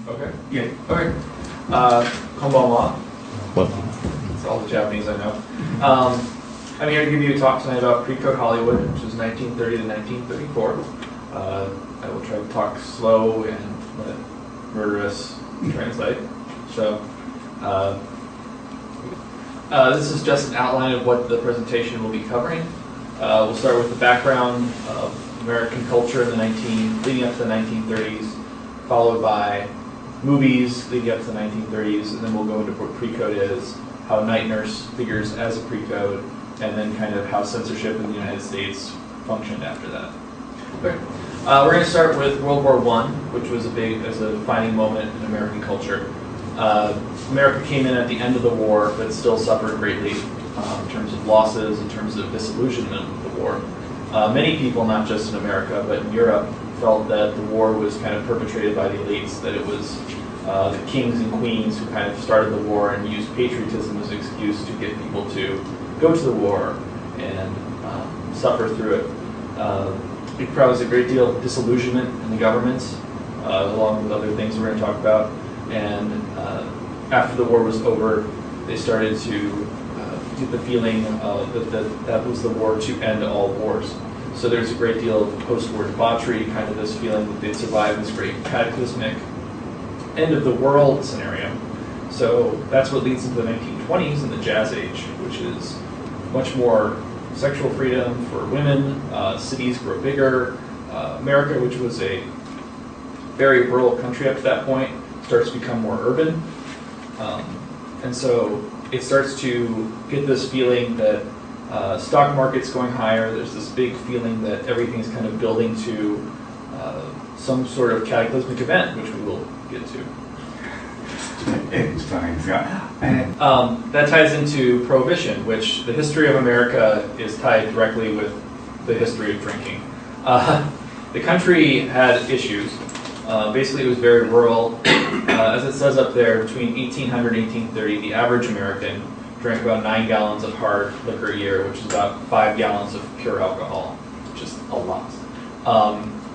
Okay. Yeah. Okay. Konbanwa. What? That's all the Japanese I know. I'm here to give you a talk tonight about PreCode Hollywood, which is 1930 to 1934. I will try to talk slow and let murderous translate. So, this is just an outline of what the presentation will be covering. We'll start with the background of American culture in the leading up to the 1930s, followed by movies leading up to the 1930s, and then we'll go into what PreCode is, how Night Nurse figures as a PreCode, and then kind of how censorship in the United States functioned after that. Okay. We're going to start with World War I, which was a defining moment in American culture. America came in at the end of the war, but still suffered greatly in terms of losses, in terms of disillusionment with the war. Many people, not just in America, but in Europe, felt that the war was kind of perpetrated by the elites, that it was the kings and queens who kind of started the war and used patriotism as an excuse to get people to go to the war and suffer through it. It caused a great deal of disillusionment in the governments, along with other things we're going to talk about. And after the war was over, they started to get the feeling that was the war to end all wars. So there's a great deal of post-war debauchery, kind of this feeling that they'd survived this great cataclysmic end of the world scenario. So that's what leads into the 1920s and the Jazz Age, which is much more sexual freedom for women, cities grow bigger. America, which was a very rural country up to that point, starts to become more urban. And so it starts to get this feeling that stock market's going higher. There's this big feeling that everything's kind of building to some sort of cataclysmic event, which we will get to. That ties into Prohibition, which the history of America is tied directly with the history of drinking. The country had issues. Basically, it was very rural. As it says up there, between 1800 and 1830, the average American drank about 9 gallons of hard liquor a year, which is about 5 gallons of pure alcohol, which is a lot.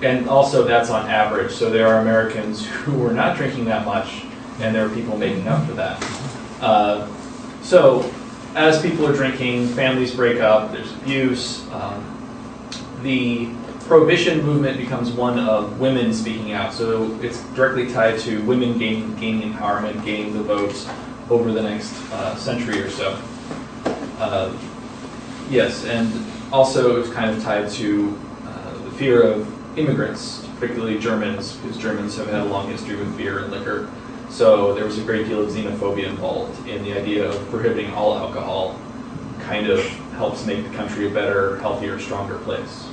And also, that's on average. So there are Americans who were not drinking that much, and there are people making up for that. So as people are drinking, families break up, there's abuse. The Prohibition movement becomes one of women speaking out. So it's directly tied to women gaining empowerment, gaining the votes over the next century or so. Yes, and also it's kind of tied to the fear of immigrants, particularly Germans, because Germans have had a long history with beer and liquor. So there was a great deal of xenophobia involved in the idea of prohibiting all alcohol. Kind of helps make the country a better, healthier, stronger place.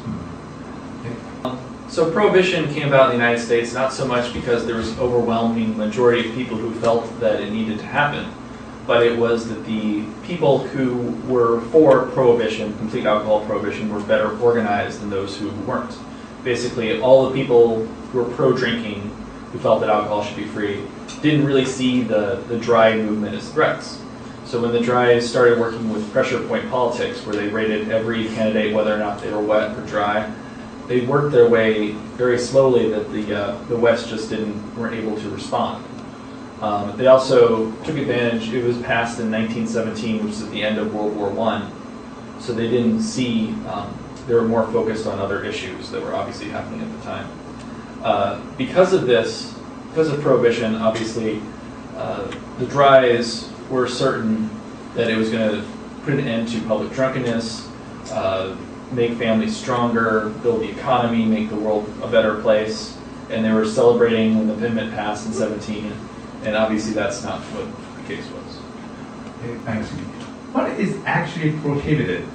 So Prohibition came about in the United States not so much because there was an overwhelming majority of people who felt that it needed to happen, but it was that the people who were for Prohibition, complete alcohol prohibition, were better organized than those who weren't. Basically, all the people who were pro-drinking, who felt that alcohol should be free, didn't really see the dry movement as threats. So when the dries started working with pressure point politics, where they rated every candidate whether or not they were wet or dry, they worked their way very slowly that the West just weren't able to respond. They also took advantage. It was passed in 1917, which is at the end of World War I. So they didn't see. They were more focused on other issues that were obviously happening at the time. Because of this, because of Prohibition, obviously, the dries were certain that it was going to put an end to public drunkenness, make families stronger, build the economy, make the world a better place. And they were celebrating when the amendment passed in 17, and obviously that's not what the case was. Okay, thanks. What is actually prohibited?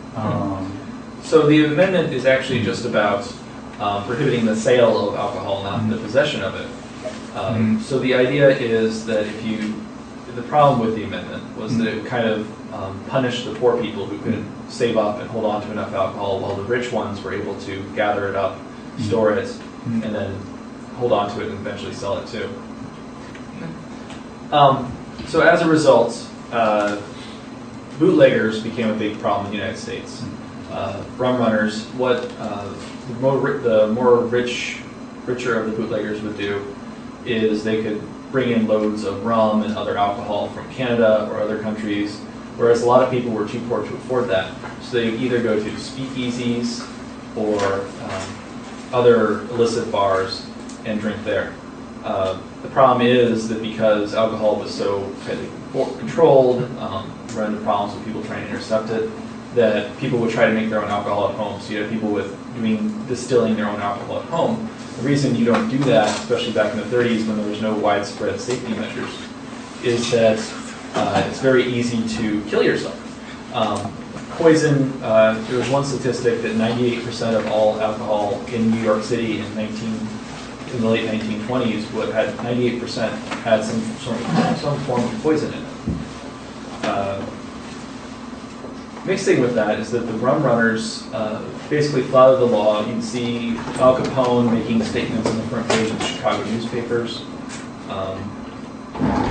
So the amendment is actually just about prohibiting the sale of alcohol, not the possession of it. So the idea is that the problem with the amendment was that it kind of punished the poor people who couldn't save up and hold on to enough alcohol, while the rich ones were able to gather it up, store it, and then hold on to it and eventually sell it too. So as a result, bootleggers became a big problem in the United States. Rum Runners, what the richer of the bootleggers would do is they could bring in loads of rum and other alcohol from Canada or other countries, whereas a lot of people were too poor to afford that. So they either go to speakeasies or other illicit bars and drink there. The problem is that because alcohol was so tightly controlled, run into problems with people trying to intercept it, that people would try to make their own alcohol at home. So you have people distilling their own alcohol at home. The reason you don't do that, especially back in the 30s when there was no widespread safety measures, is that it's very easy to kill yourself. Poison, there was one statistic that 98% of all alcohol in New York City in the late 1920s, had 98% had some form of poison in it. Mixed thing with that is that the Rum Runners basically flouted the law. You can see Al Capone making statements on the front page of the Chicago newspapers.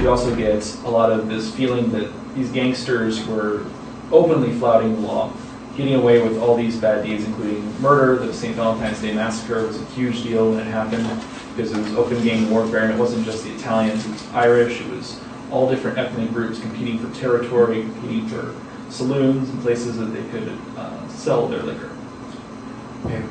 You also get a lot of this feeling that these gangsters were openly flouting the law, getting away with all these bad deeds, including murder. The St. Valentine's Day Massacre was a huge deal when it happened because it was open gang warfare, and it wasn't just the Italians, it was Irish, it was all different ethnic groups competing for territory, competing for saloons and places that they could sell their liquor. Okay.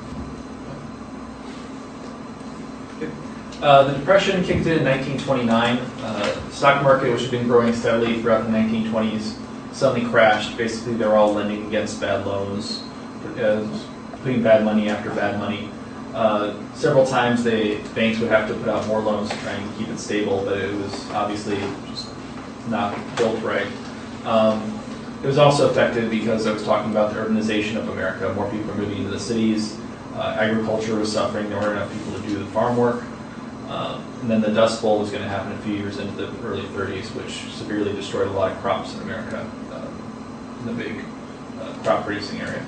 The Depression kicked in 1929. The stock market, which had been growing steadily throughout the 1920s, suddenly crashed. Basically, they were all lending against bad loans, putting bad money after bad money. Several times, banks would have to put out more loans to try and keep it stable, but it was obviously just not built right. It was also affected because I was talking about the urbanization of America. More people were moving into the cities. Agriculture was suffering. There weren't enough people to do the farm work. And then the Dust Bowl was going to happen a few years into the early 30s, which severely destroyed a lot of crops in America, in the big crop producing area.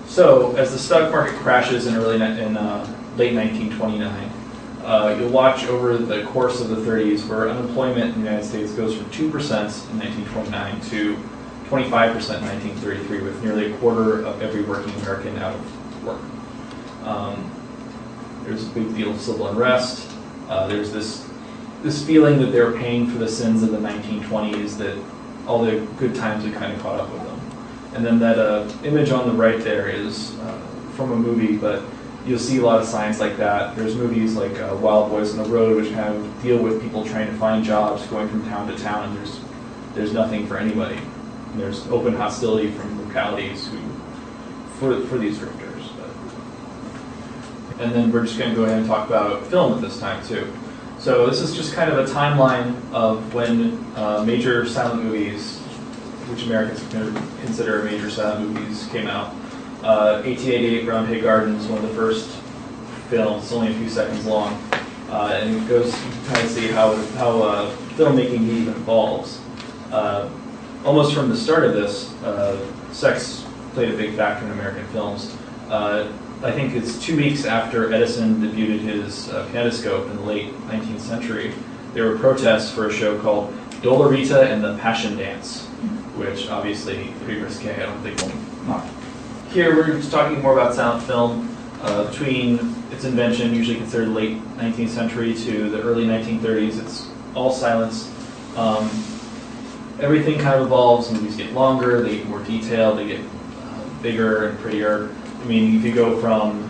So as the stock market crashes in late 1929, you'll watch over the course of the 30s where unemployment in the United States goes from 2% in 1929 to 25% in 1933, with nearly a quarter of every working American out of work. There's a big deal of civil unrest. There's this feeling that they were paying for the sins of the 1920s, that all the good times had kind of caught up with them. And then that image on the right there is from a movie, but you'll see a lot of signs like that. There's movies like Wild Boys on the Road, which kind of deal with people trying to find jobs, going from town to town, and there's nothing for anybody. And there's open hostility from localities for these drifters. And then we're just going to go ahead and talk about film at this time too. So this is just kind of a timeline of when major silent movies, which Americans consider major silent movies, came out. 1888, Round Hay Gardens, one of the first films. It's only a few seconds long, and it goes, you can kind of see how filmmaking even evolves. Almost from the start of this, sex played a big factor in American films. I think it's 2 weeks after Edison debuted his kinetoscope in the late 19th century, there were protests for a show called Dolorita and the Passion Dance, which obviously pretty risque. I don't think we'll. Here we're just talking more about silent film. Between its invention, usually considered late 19th century, to the early 1930s, it's all silence. Everything kind of evolves. Movies get longer, they get more detailed, they get bigger and prettier. I mean, if you go from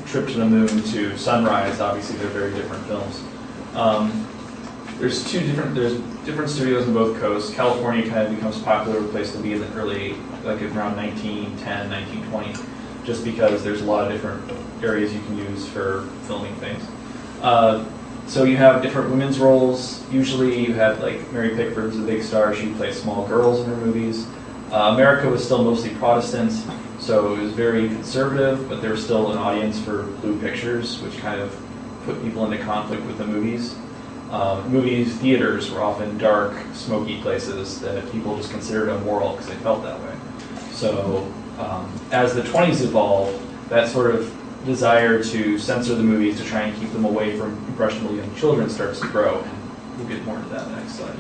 Trip to the Moon to Sunrise, obviously they're very different films. There's different studios on both coasts. California kind of becomes a popular place to be in the early, like around 1910, 1920, just because there's a lot of different areas you can use for filming things. So you have different women's roles. Usually you had, like, Mary Pickford's a big star. She plays small girls in her movies. America was still mostly Protestant, so it was very conservative, but there was still an audience for blue pictures, which kind of put people into conflict with the movies. Movie theaters were often dark, smoky places that people just considered immoral because they felt that way. So as the 20s evolved, that sort of desire to censor the movies to try and keep them away from impressionable young children starts to grow, and we'll get more into that in the next slide.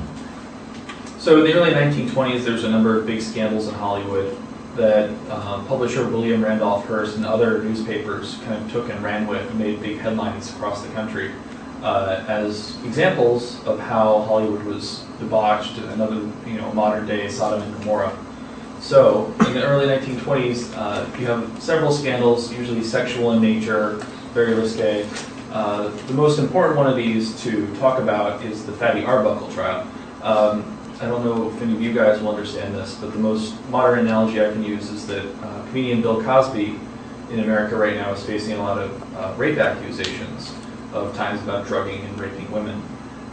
So in the early 1920s, there's a number of big scandals in Hollywood that publisher William Randolph Hearst and other newspapers kind of took and ran with and made big headlines across the country. as examples of how Hollywood was debauched, another modern day Sodom and Gomorrah. So in the early 1920s, you have several scandals, usually sexual in nature, very risque. The most important one of these to talk about is the Fatty Arbuckle trial. I don't know if any of you guys will understand this, but the most modern analogy I can use is that comedian Bill Cosby in America right now is facing a lot of rape accusations of times about drugging and raping women.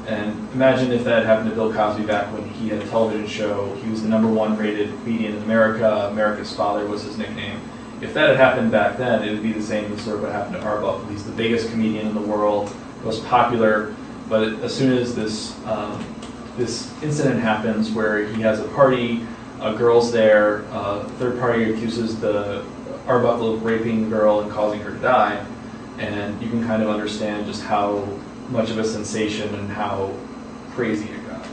And imagine if that happened to Bill Cosby back when he had a television show. He was the #1 rated comedian in America. America's Father was his nickname. If that had happened back then, it would be the same as sort of what happened to Arbuckle. He's the biggest comedian in the world, most popular, but as soon as this incident happens where he has a party, a girl's there, a third party accuses the Arbuckle of raping the girl and causing her to die, and you can kind of understand just how much of a sensation and how crazy it got.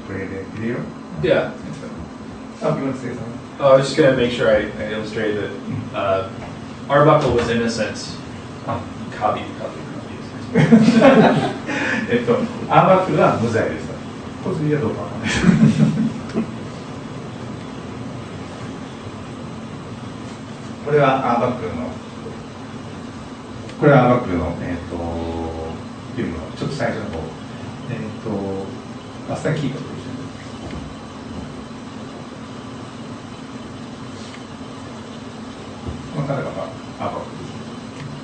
Play the video? Yeah. Oh, you want to say something? Oh, I was just going to make sure I illustrated that Arbuckle was innocent. Copy. アーバックが無罪でした。小杉はどうかわかんない。これはアーバックのフィルムのちょっと最初の方、バスター・キートンと一緒に。この彼がアーバック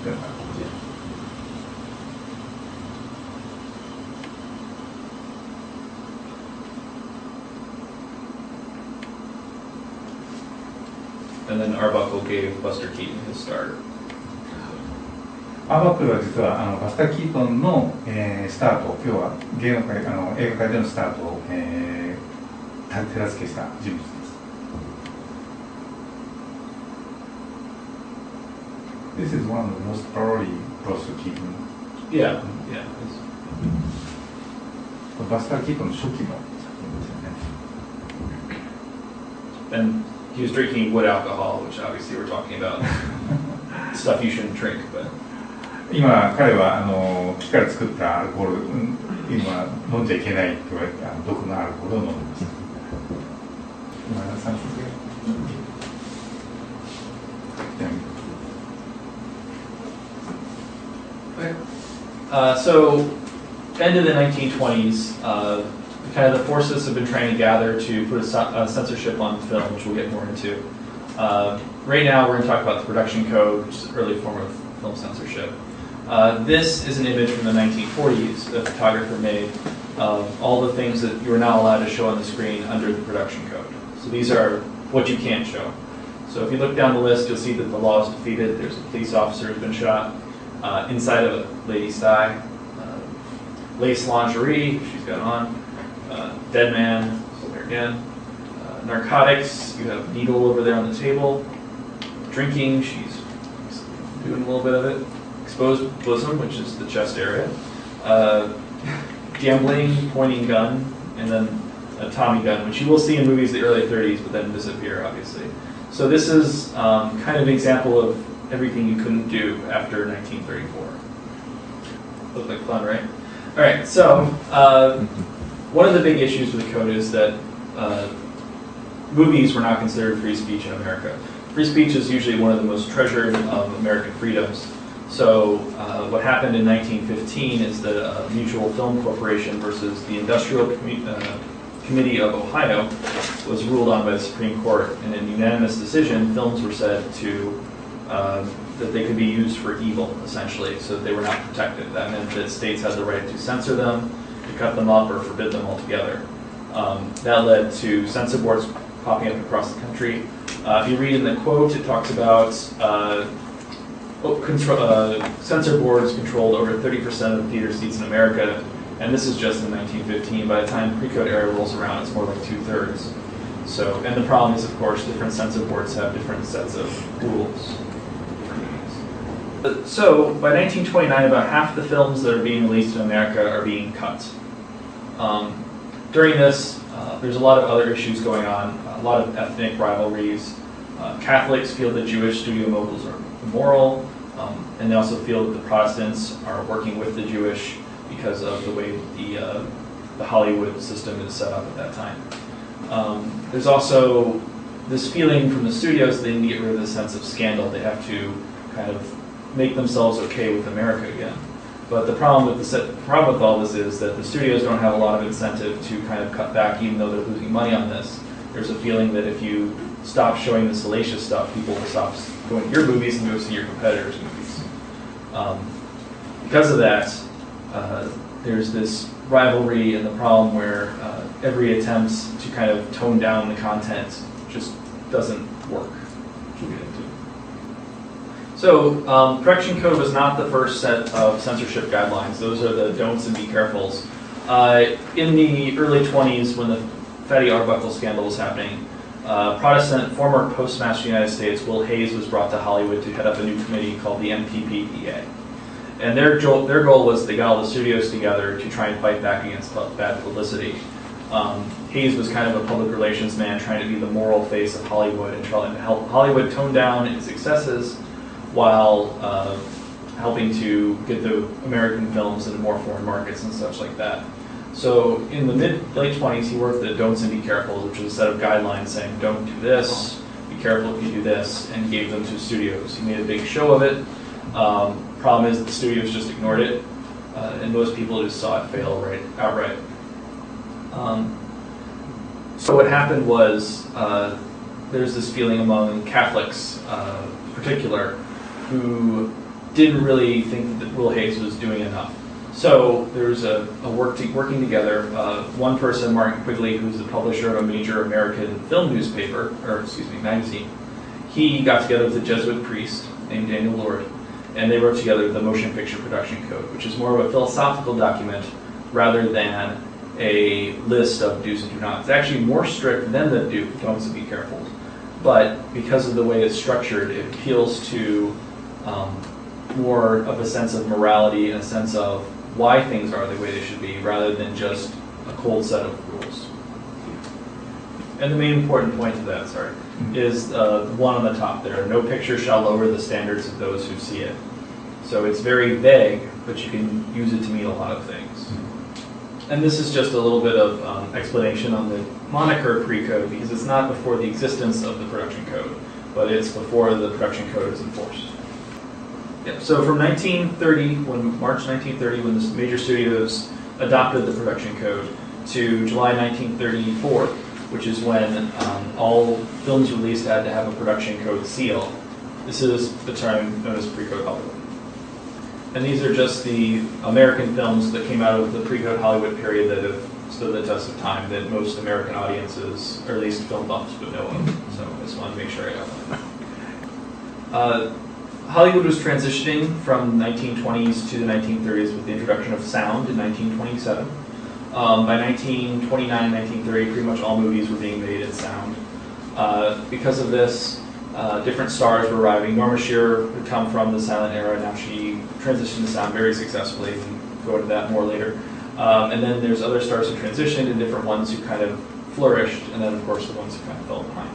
です。And then Arbuckle gave Buster Keaton his start. アーバックは実はバスター・キートンの、スタート、要は芸能界、映画界でのスタートを、手助けした人物です。This is one of the most early Buster Keaton. Yeah. バスター・キートンの初期の作品ですよね。And he was drinking wood alcohol, which obviously we're talking about stuff you shouldn't drink. But 今彼は木から作ったアルコール、今飲んじゃいけないと言われた毒のアルコールを飲んでます。今3節Okay. So, end of the 1920s, kind of the forces have been trying to gather to put a censorship on film, which we'll get more into. Right now, we're going to talk about the production code, which is an early form of film censorship. This is an image from the 1940s that a photographer made of all the things that you are not allowed to show on the screen under the production code. So these are what you can't show. So if you look down the list, you'll see that the law is defeated. There's a police officer who's been shot inside of a lady's thigh. Lace lingerie, she's got on. Dead man, there again. Narcotics, you have needle over there on the table. Drinking, she's doing a little bit of it. Exposed bosom, which is the chest area. Gambling, pointing gun, and then a Tommy gun, which you will see in movies of the early 30s, but then disappear, obviously. So this is kind of an example of everything you couldn't do after 1934. Looked like fun, right? All right, so one of the big issues with the code is that movies were not considered free speech in America. Free speech is usually one of the most treasured of American freedoms. So what happened in 1915 is the Mutual Film Corporation versus the Industrial Committee of Ohio was ruled on by the Supreme Court. In a unanimous decision, films were said to that they could be used for evil, essentially, so that they were not protected. That meant that states had the right to censor them, to cut them up, or forbid them altogether. That led to censor boards popping up across the country. If you read in the quote, it talks about censor boards controlled over 30% of theater seats in America, and this is just in 1915. By the time PreCode era rolls around, it's more like 2/3. So, and the problem is, of course, different censor boards have different sets of rules. So, by 1929, about half the films that are being released in America are being cut. During this, there's a lot of other issues going on, a lot of ethnic rivalries. Catholics feel that Jewish studio moguls are immoral. And they also feel that the Protestants are working with the Jewish because of the way the Hollywood system is set up at that time. There's also this feeling from the studios they need to get rid of the sense of scandal. They have to kind of make themselves okay with America again. But the problem with all this is that the studios don't have a lot of incentive to kind of cut back, even though they're losing money on this. There's a feeling that if you stop showing the salacious stuff, people will stop going to your movies and go see your competitors' movies. Because of that, there's this rivalry and the problem where every attempt to kind of tone down the content just doesn't work, which we'll get into. So, Correction Code was not the first set of censorship guidelines. Those are the don'ts and be carefuls. In the early 20s, when the Fatty Arbuckle scandal was happening, Protestant former Postmaster of the United States, Will Hayes, was brought to Hollywood to head up a new committee called the MPPEA. And their goal was they got all the studios together to try and fight back against bad publicity. Hayes was kind of a public relations man trying to be the moral face of Hollywood and trying to help Hollywood tone down its excesses while helping to get the American films into more foreign markets and such like that. So in the late 20s, he worked at Don'ts and Be Careful, which is a set of guidelines saying don't do this, be careful if you do this, and gave them to studios. He made a big show of it. Problem is the studios just ignored it, and most people just saw it fail outright. So what happened was there's this feeling among Catholics in particular who didn't really think that Will Hayes was doing enough. So there's a working together. One person, Martin Quigley, who's the publisher of a major American film magazine, he got together with a Jesuit priest named Daniel Lord, and they wrote together the Motion Picture Production Code, which is more of a philosophical document rather than a list of do's and do nots. It's actually more strict than the don'ts and be careful, but because of the way it's structured, it appeals to more of a sense of morality and a sense of why things are the way they should be, rather than just a cold set of rules. And the main important point to that, is the one on the top there. No picture shall lower the standards of those who see it. So it's very vague, but you can use it to mean a lot of things. And this is just a little bit of explanation on the moniker PreCode, because it's not before the existence of the production code, but it's before the production code is enforced. Yeah, so from March 1930, when the major studios adopted the production code, to July 1934, which is when all films released had to have a production code seal. This is the term known as PreCode Hollywood. And these are just the American films that came out of the PreCode Hollywood period that have stood the test of time, that most American audiences, or at least film buffs, would know of. So I just wanted to make sure I got that. Hollywood was transitioning from 1920s to the 1930s with the introduction of sound in 1927. By 1929, 1930, pretty much all movies were being made in sound. Because of this, different stars were arriving. Norma Shearer had come from the silent era. Now she transitioned to sound very successfully. We can go into that more later. And then there's other stars who transitioned and different ones who kind of flourished, and then of course the ones who kind of fell behind.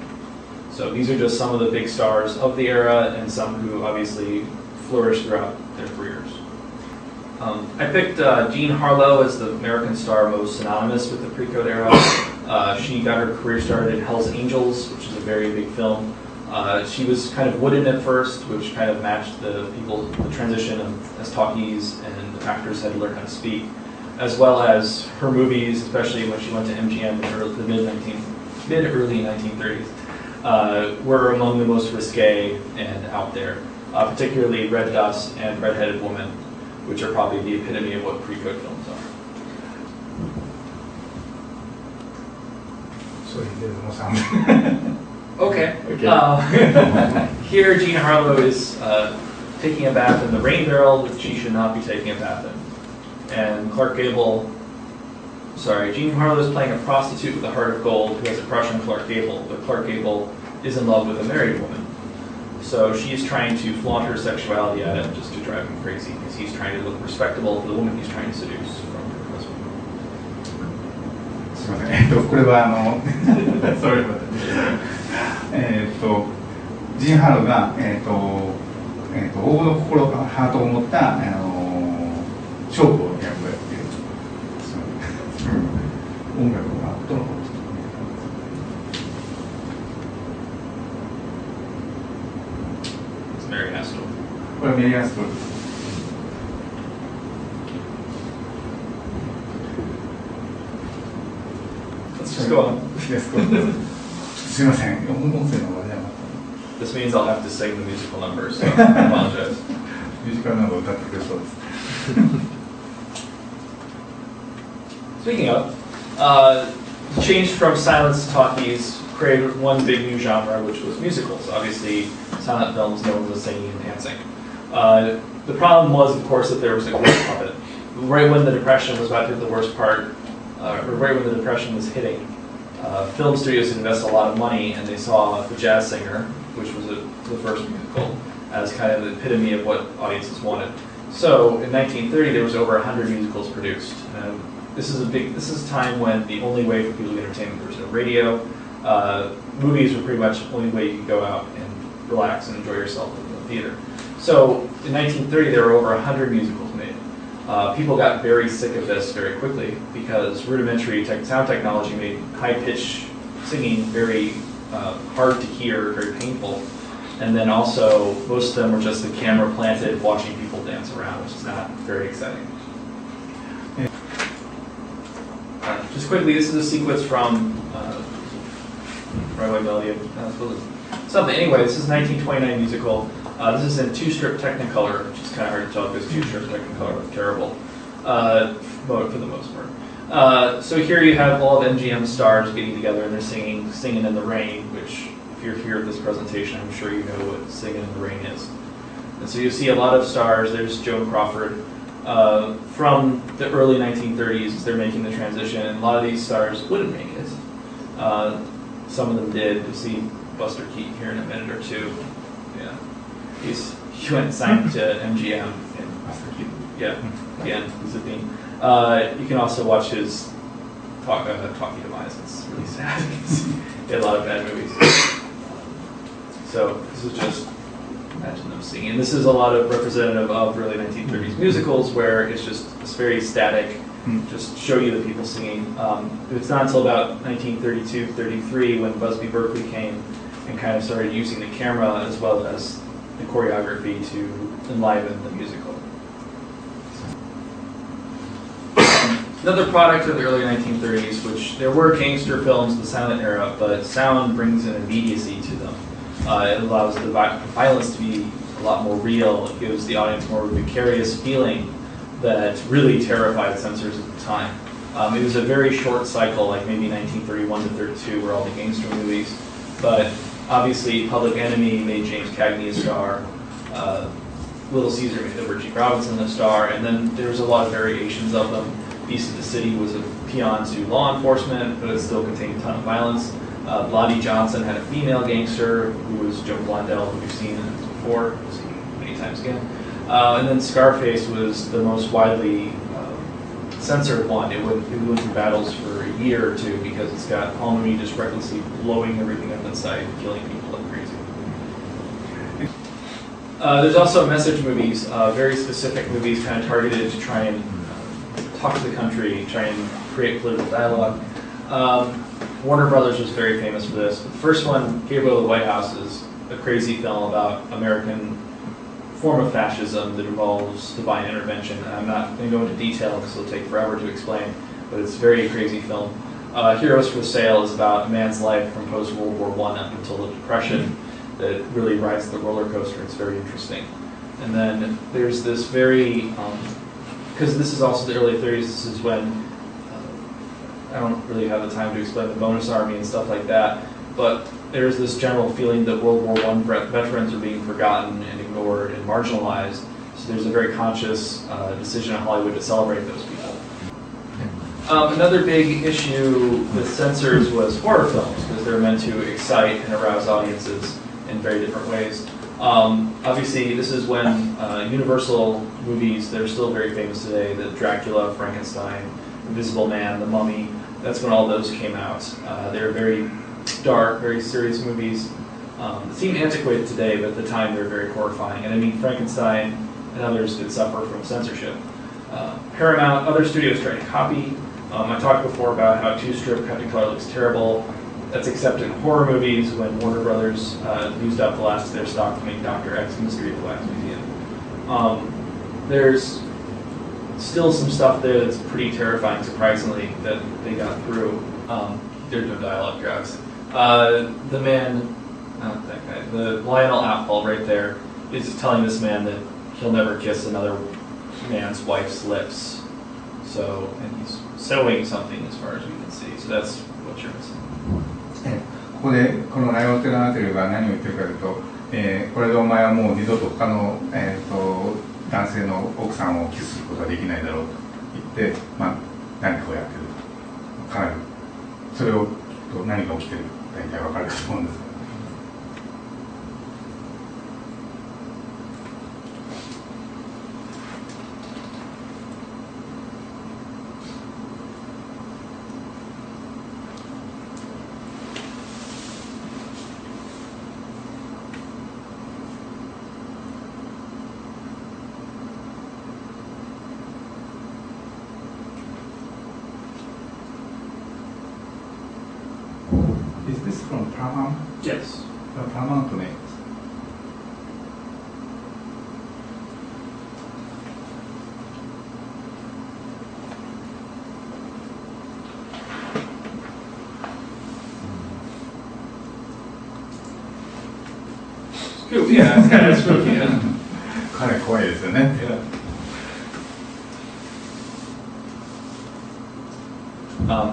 So these are just some of the big stars of the era and some who obviously flourished throughout their careers. I picked Jean Harlow as the American star most synonymous with the PreCode era. She got her career started in Hell's Angels, which is a very big film. She was kind of wooden at first, which kind of matched the transition as talkies and actors had to learn how to speak, as well as her movies, especially when she went to MGM in the mid-early 1930s. Were among the most risque and out there, particularly Red Dust and Red-Headed Woman, which are probably the epitome of what PreCode films are. So there's no sound. Okay. Here, Jean Harlow is taking a bath in the rain barrel that she should not be taking a bath in. And Jean Harlow is playing a prostitute with a heart of gold who has a crush on Clark Gable, but Clark Gable is in love with a married woman. So she's trying to flaunt her sexuality at him just to drive him crazy, because he's trying to look respectable to the woman he's trying to seduce from her husband. すみません。これはSorry about that. ジン・ハロが王の心ハートを持った、勝負を役をやっている音楽がどのことこれはメリー・アストルです。すみません、音声の話じゃなかった。This means I'll have to sing the musical numbers, so I apologize. ミュージカルナンバーを歌ってくれそうです。Speaking of, changed from silence to talkies, created one big new genre, which was musicals. Obviously, silent films, no one was singing and dancing. The problem was, of course, that there was a ghost puppet. Right when the Depression was about to hit the worst part, or right when the Depression was hitting, film studios invested a lot of money, and they saw The Jazz Singer, which was the first musical, as kind of the epitome of what audiences wanted. So in 1930, there was over 100 musicals produced. This is a time when the only way for people to get entertainment, there was no radio. Movies were pretty much the only way you could go out and relax and enjoy yourself in the theater. So in 1930, there were over 100 musicals made. People got very sick of this very quickly because rudimentary sound technology made high-pitched singing very hard to hear, very painful. And then also, most of them were just the camera planted, watching people dance around, which is not very exciting. Just quickly, this is a sequence from Broadway Melody of something. Anyway, this is a 1929 musical. This is in two-strip Technicolor, which is kind of hard to tell because two-strip Technicolor look terrible, for the most part. So here you have all of MGM stars getting together and they're singing in the rain, which if you're here at this presentation, I'm sure you know what Singing in the Rain is. And so you see a lot of stars. There's Joan Crawford. From the early 1930s, they're making the transition, and a lot of these stars wouldn't make it. Some of them did. You'll see Buster Keaton here in a minute or two. Yeah, he went and signed to MGM. And Buster Keaton. Yeah, again, he's a theme. You can also watch his talkie demise. It's really sad. He had a lot of bad movies. So this is just. Imagine them singing. This is a lot of representative of early 1930s musicals where it's just it's very static, just show you the people singing. It's not until about 1932, 33 when Busby Berkeley came and kind of started using the camera as well as the choreography to enliven the musical. Another product of the early 1930s, which there were gangster films, the silent era, but sound brings an immediacy to them. It allows the violence to be a lot more real. It gives the audience more of a vicarious feeling that really terrified censors at the time. It was a very short cycle, like maybe 1931 to 32, were all the gangster movies. But obviously, Public Enemy made James Cagney a star. Little Caesar made Edward G. Robinson a star, and then there was a lot of variations of them. Beast of the City was a peon to law enforcement, but it still contained a ton of violence. Blondie Johnson had a female gangster who was Joan Blondell, who we've seen before, many times again. And then Scarface was the most widely censored one. It went through battles for a year or two because it's got Paul Mooney just recklessly blowing everything up in sight and killing people like crazy. There's also message movies, very specific movies kind of targeted to try and talk to the country, try and create political dialogue. Warner Brothers was very famous for this. The first one, Gable of the White House, is a crazy film about American form of fascism that involves divine intervention. And I'm not going to go into detail because it'll take forever to explain, but it's a very crazy film. Heroes for Sale is about a man's life from post-World War I up until the Depression that really rides the roller coaster. It's very interesting. And then there's this very, because this is also the early 30s, this is when I don't really have the time to explain the bonus army and stuff like that, but there's this general feeling that World War I veterans are being forgotten and ignored and marginalized, so there's a very conscious decision in Hollywood to celebrate those people. Another big issue with censors was horror films, because they're meant to excite and arouse audiences in very different ways. Obviously, this is when Universal movies, they're still very famous today, the Dracula, Frankenstein, Invisible Man, The Mummy, that's when all those came out. They're very dark, very serious movies. They seem antiquated today, but at the time they were very horrifying. And I mean, Frankenstein and others did suffer from censorship. Paramount, other studios tried to copy. I talked before about how two-strip cut and color looks terrible. That's accepted in horror movies when Warner Brothers used up the last of their stock to make Dr. X Mystery of the Wax Museum. There's still some stuff there that's pretty terrifying, surprisingly, that they got through. There's no dialogue, guys. The man, not that guy, the Lionel Atwell right there is telling this man that he'll never kiss another man's wife's lips. So, and he's sewing something as far as we can see. So that's what you're missing. ここでこのライオンテラナテルが何を言ってるかというと、これでお前はもう二度と他の、男性の奥さんをキスすることはできないだろうと言って、何かをやってると。かなりそれを何が起きてるか大体分かると思うんです。Is this from Paramount? Yes. Paramount ね。Yeah, it's kind of spooky. Yeah. かなり怖いですよね。Yeah.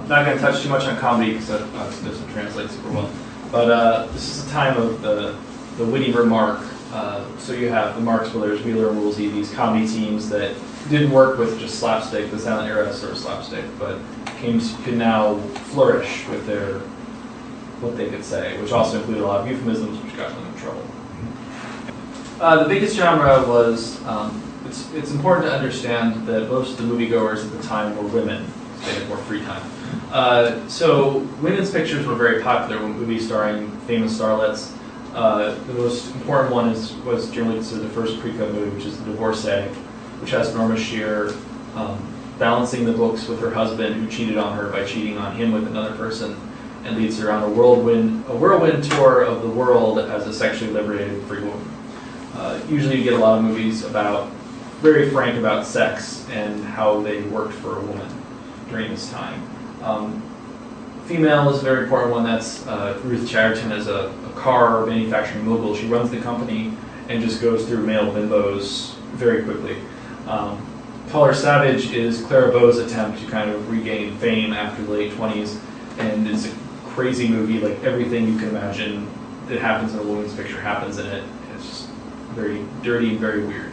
Not going to touch too much on comedy because that doesn't translate super well. But this is the time of the witty remark. So you have the Marx Brothers, Wheeler and Woolsey, these comedy teams that didn't work with just slapstick, the silent era sort of slapstick, but could now flourish with their what they could say, which also included a lot of euphemisms, which got them in trouble. The biggest genre was, it's important to understand that most of the moviegoers at the time were women. They had more free time. So women's pictures were very popular when movies starring famous starlets. The most important one was generally considered the first PreCode movie, which is The Divorcee, which has Norma Shear balancing the books with her husband who cheated on her by cheating on him with another person, and leads her on a whirlwind tour of the world as a sexually liberated free woman. Usually you get a lot of movies very frank about sex and how they worked for a woman during this time. Female is a very important one. That's Ruth Chatterton as a car manufacturing mogul. She runs the company and just goes through male bimbos very quickly. Call Her Savage is Clara Bow's attempt to kind of regain fame after the late 20s, and it's a crazy movie. Like everything you can imagine that happens in a woman's picture happens in it. It's just very dirty and very weird.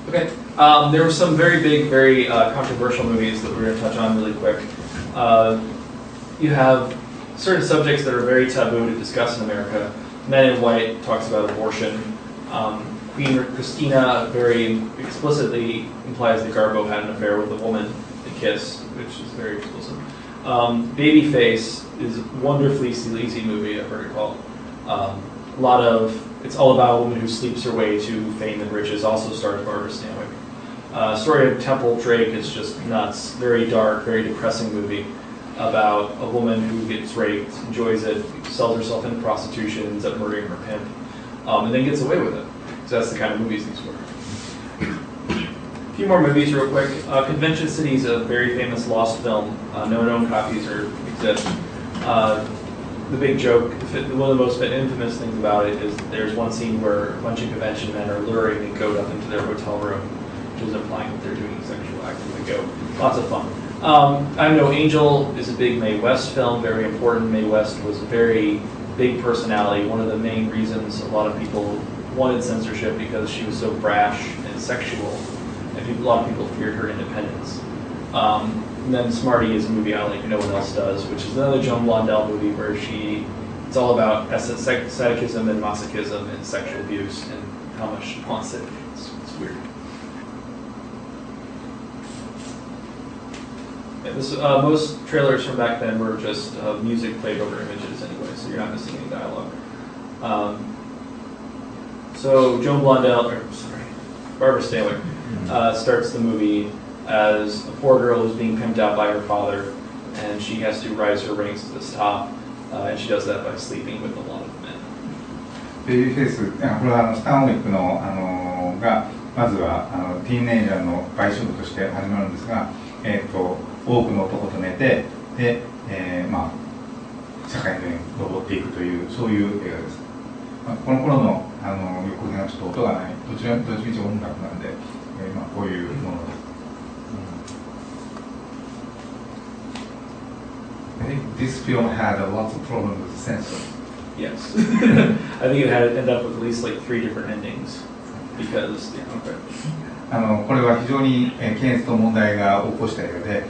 Okay, there were some very big, very controversial movies that we're going to touch on really quick. You have certain subjects that are very taboo to discuss in America. Men in White talks about abortion. Queen Christina very explicitly implies that Garbo had an affair with a woman. They kissed, which is very explicit. Babyface is a wonderfully sleazy movie, I've heard it called. It's all about a woman who sleeps her way to fame and riches. Also stars Barbara Stanwyck. Story of Temple Drake is just nuts. Very dark, very depressing movie about a woman who gets raped, enjoys it, sells herself into prostitution, ends up murdering her pimp, and then gets away with it. So that's the kind of movies these were. A few more movies real quick. Convention City is a very famous lost film. No known copies exist. The big joke, one of the most infamous things about it is there's one scene where a bunch of convention men are luring a goat up into their hotel room, which is implying that they're doing a sexual act with a goat. Lots of fun. I know Angel is a big Mae West film, very important. Mae West was a very big personality. One of the main reasons a lot of people wanted censorship because she was so brash and sexual, and a lot of people feared her independence. And then Smartie is a movie I like no one else does, which is another Joan Blondell movie where it's all about sadism and masochism and sexual abuse and how much she wants it. It's weird. Yeah, most trailers from back then were just music played over images anyway, so so you're not missing any dialogue. So Joan Blondell, Barbara Staler starts the movie as a poor girl who's being pimped out by her father, and she has to rise her ranks to this top, and she does that by sleeping with a lot of men. ベイビーフェイス、これはスタンウィックの、がまずはティーンネイジャーの売春婦として始まるんですが、多くの男と寝て、で、まあ、社会の上に登っていくというそういう映画です。この頃の予告編はちょっと音がない、どっちみち音楽なんで、まあ、こういうものです。I think this film had a lot of problems with the censor. Yes. I think it had ended up with at least like 3 different endings because, yeah, okay. これは非常に検閲と問題が起こした映画で、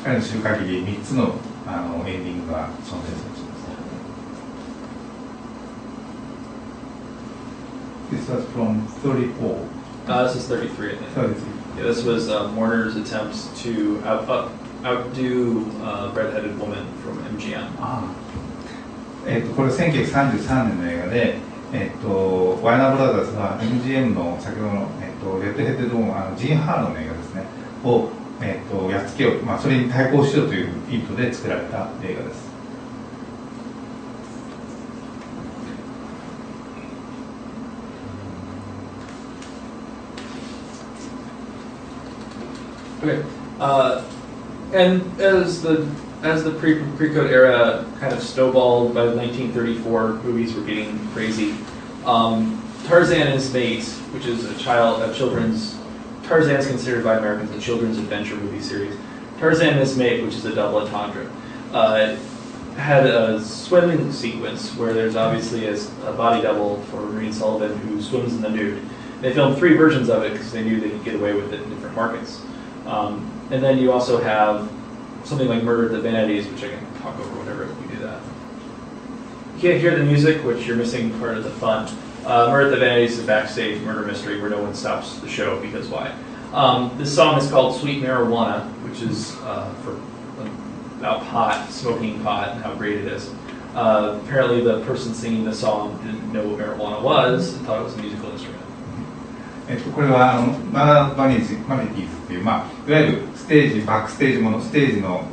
彼の知る限り3つのエンディングが存在するんです。This was from 34. This is 33, I think. 33. Yeah, this was Warner's attempt to outdo Red-Headed Woman from MGM. これ1933年の映画で、ワイナーブラザーズは MGM の先ほどの、レッドヘッドドーンジン・ハーローの映画ですねを、やっつけよう、まあ、それに対抗しようという意図で作られた映画です。Okay, and as the pre-code era kind of snowballed, by 1934 movies were getting crazy. Tarzan and His Mate, which is a children's, Tarzan is considered by Americans a children's adventure movie series. Tarzan and His Mate, which is a double entendre, had a swimming sequence where there's obviously a body double for Maureen Sullivan who swims in the nude. They filmed 3 versions of it because they knew they could get away with it in different markets. And then you also have something like Murder at the Vanities, which I can talk over whenever we do that. You can't hear the music, which you're missing part of the fun. Murder at the Vanities is a backstage murder mystery where no one stops the show because why? This song is called Sweet Marijuana, which is about pot, smoking pot, and how great it is. Apparently the person singing the song didn't know what marijuana was and thought it was a musical instrument. これはバニティーズっていう、まあ、いわゆるステージ、バックステージものステージの、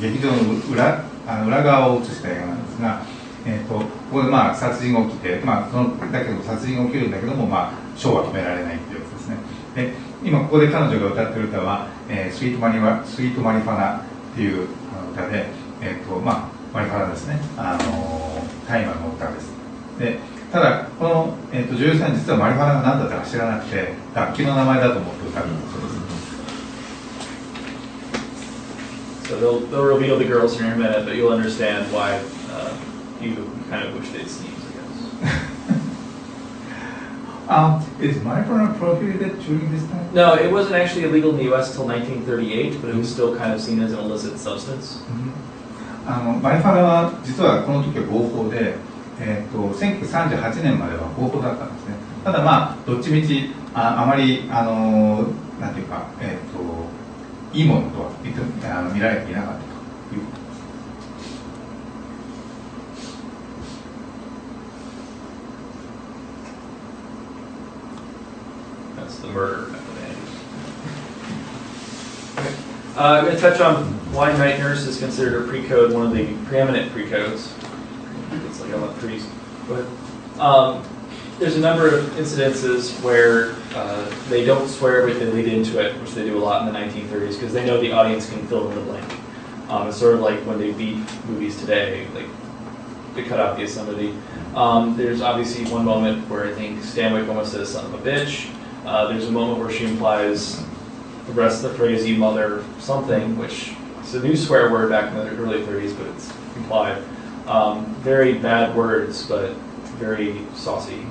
劇場の裏側を映した映画なんですが、ここで、まあ、殺人が起きて、まあ、だけど殺人が起きるんだけども、まあ、ショーは止められないっていうやつですね。で今ここで彼女が歌ってる歌は、スイートマリファナっていう歌で、まあ、マリファナですね、大麻の歌です。でただこの、女優さん実はマリファナが何だったか知らなくて楽器の名前だと思って歌うそうです。So they'll reveal the girls here in a minute, but you'll understand why you kind of wish they'd sneeze, I guess. Is marijuana prohibited during this time? No, it wasn't actually illegal in the U.S. until 1938, but it was still kind of seen as an illicit substance. マリファナは実はこの時は合法で、1938年までは合法だったんですね。ただまあどっちみちあまりなんていうか、いいものとは見られていなかったということです。That's the murder at the end. I'm going to touch on why Night Nurse is considered a pre-code, one of the preeminent pre-codes. It's like I'm a priest. But there's a number of incidences where they don't swear, but they lead into it, which they do a lot in the 1930s, because they know the audience can fill in the blank. It's sort of like when they beat movies today, like they cut out the assembly. There's obviously one moment where I think Stanwyck almost says "son of a bitch." There's a moment where she implies the rest of the phrase "you mother" something, which is a new swear word back in the early 30s, but it's implied. Very bad words, but very saucy.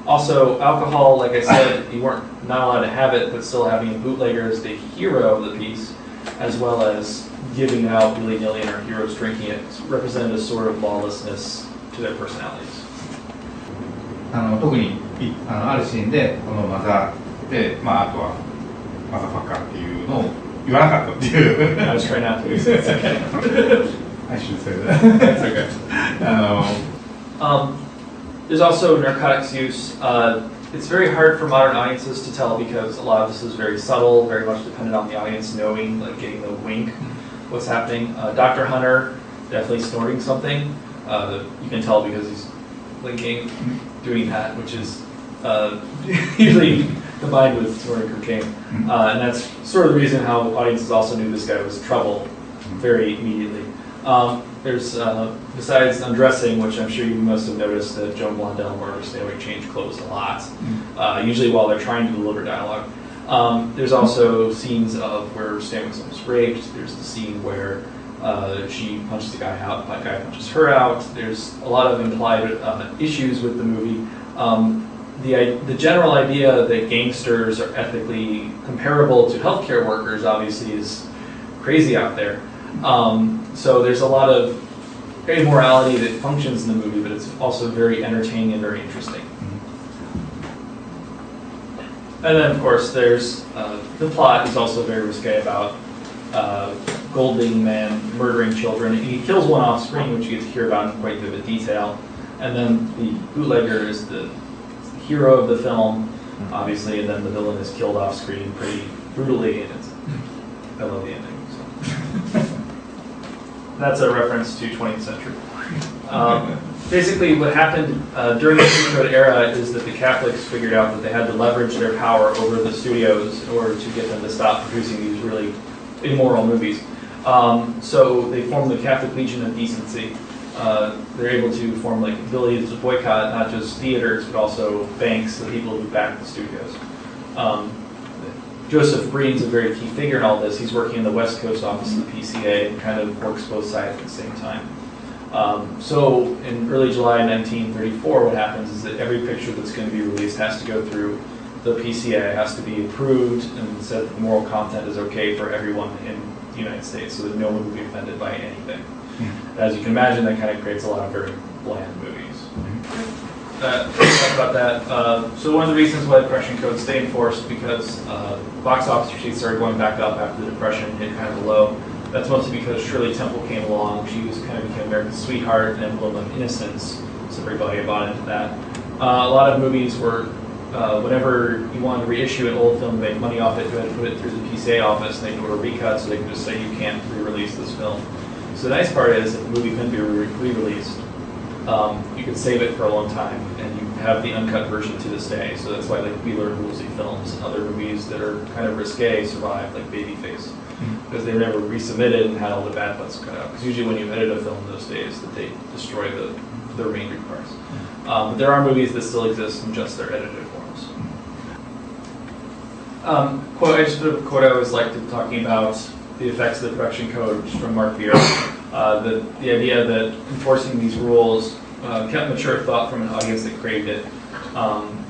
Also, alcohol, like I said, you weren't not allowed to have it, but still having bootleggers, the hero of the piece, as well as giving it out willy-nilly and our heroes drinking it, represented a sort of lawlessness to their personalities. 特にあるシーンでこのマザーで、まあ、あとはマザーファッカーっていうのを言わなかったっていう。I was trying not to use it. I should say that. That's okay. There's also narcotics use. It's very hard for modern audiences to tell because a lot of this is very subtle, very much dependent on the audience knowing, like getting the wink, what's happening. Dr. Hunter, definitely snorting something. You can tell because he's blinking, doing that, which is usually combined with snorting cocaine. And that's sort of the reason how audiences also knew this guy was trouble very immediately. There's, besides undressing, which I'm sure you must have noticed that Joan Blondell and Barbara Stanwyck change clothes a lot, usually while they're trying to deliver dialogue. There's also scenes of where Stanwyck's almost raped. There's the scene where she punches the guy out, the guy punches her out. There's a lot of implied issues with the movie. The general idea that gangsters are ethically comparable to healthcare workers obviously is crazy out there. So there's a lot of immorality that functions in the movie, but it's also very entertaining and very interesting. And then, of course, there's the plot is also very risque about gold-digging man murdering children. He kills one off screen, which you get to hear about in quite vivid detail. And then the bootlegger is the hero of the film, obviously, and then the villain is killed off screen pretty brutally, and I love the ending. So. That's a reference to 20th century. Basically, what happened during the PreCode era is that the Catholics figured out that they had to leverage their power over the studios in order to get them to stop producing these really immoral movies. So they formed the Catholic Legion of Decency. They're able to form like abilities to boycott not just theaters but also banks, the people who back the studios. Joseph Breen's a very key figure in all this. He's working in the West Coast office of the PCA and kind of works both sides at the same time. So in early July 1934, what happens is that every picture that's going to be released has to go through the PCA, has to be approved and said that the moral content is okay for everyone in the United States so that no one will be offended by anything. As you can imagine, that kind of creates a lot of very bland movies. Talk about that. So one of the reasons why the Depression Code stayed enforced because box office receipts started going back up after the Depression hit kind of a low. That's mostly because Shirley Temple came along. She was kind of became America's sweetheart, an emblem of innocence. So everybody bought into that. A lot of movies were, whenever you wanted to reissue an old film to make money off it, you had to put it through the PCA office and they could order recuts, so they could just say you can't re-release this film. So the nice part is if the movie couldn't be re-released, you could save it for a long time and you have the uncut version to this day. So that's why like Wheeler and Woolsey films and other movies that are kind of risque survive, like Babyface, because they were never resubmitted and had all the bad butts cut out. Because usually when you edit a film those days, that they destroy the remaining parts. But there are movies that still exist in just their edited forms. Quote, I just put a quote I always like to talking about the effects of the production code, which is from Mark Vieira. The idea that enforcing these rules kept mature thought from an audience that craved it.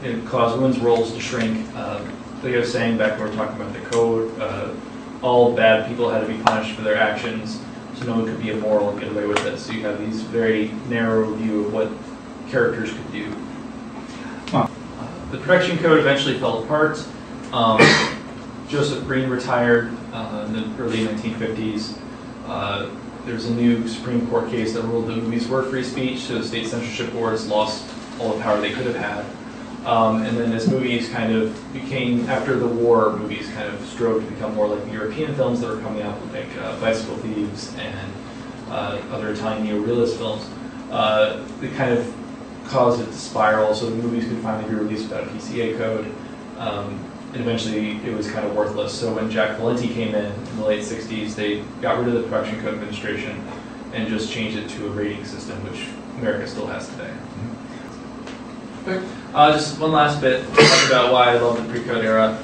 It caused women's roles to shrink. Like I was saying back when we were talking about the code, all bad people had to be punished for their actions, so no one could be immoral and get away with it. So you have these very narrow view of what characters could do. The production code eventually fell apart. Joseph Breen retired in the early 1950s. There's a new Supreme Court case that ruled that movies were free speech, so state censorship boards lost all the power they could have had. And then as movies kind of became, after the war, movies kind of strove to become more like the European films that were coming out, like Bicycle Thieves and other Italian neo-realist films. It kind of caused it to spiral, so the movies could finally be released without a PCA code. And eventually it was kind of worthless. So when Jack Valenti came in the late 60s, they got rid of the Production Code Administration and just changed it to a rating system, which America still has today. Just one last bit about why I love the PreCode era.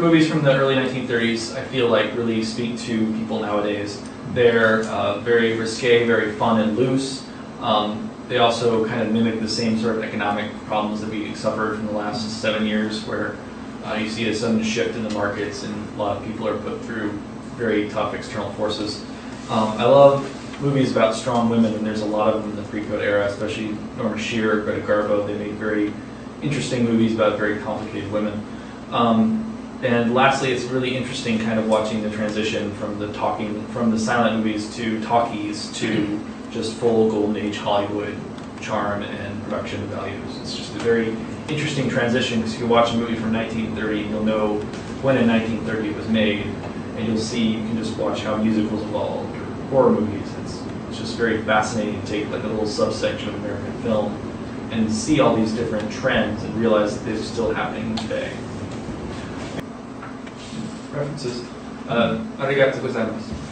Movies from the early 1930s, I feel like really speak to people nowadays. They're very risque, very fun and loose. They also kind of mimic the same sort of economic problems that we suffered from the last 7 years, where you see a sudden shift in the markets and a lot of people are put through very tough external forces. I love movies about strong women, and there's a lot of them in the PreCode era, especially Norma Shearer, Greta Garbo. They make very interesting movies about very complicated women. And lastly, it's really interesting kind of watching the transition from the silent movies to talkies to just full golden age Hollywood charm and production values. It's just a very interesting transition because you watch a movie from 1930 and you'll know when in 1930 it was made, and you can just watch how musicals evolved or horror movies. It's just very fascinating to take like a little subsection of American film and see all these different trends and realize that they're still happening today. References. ありがとうございます。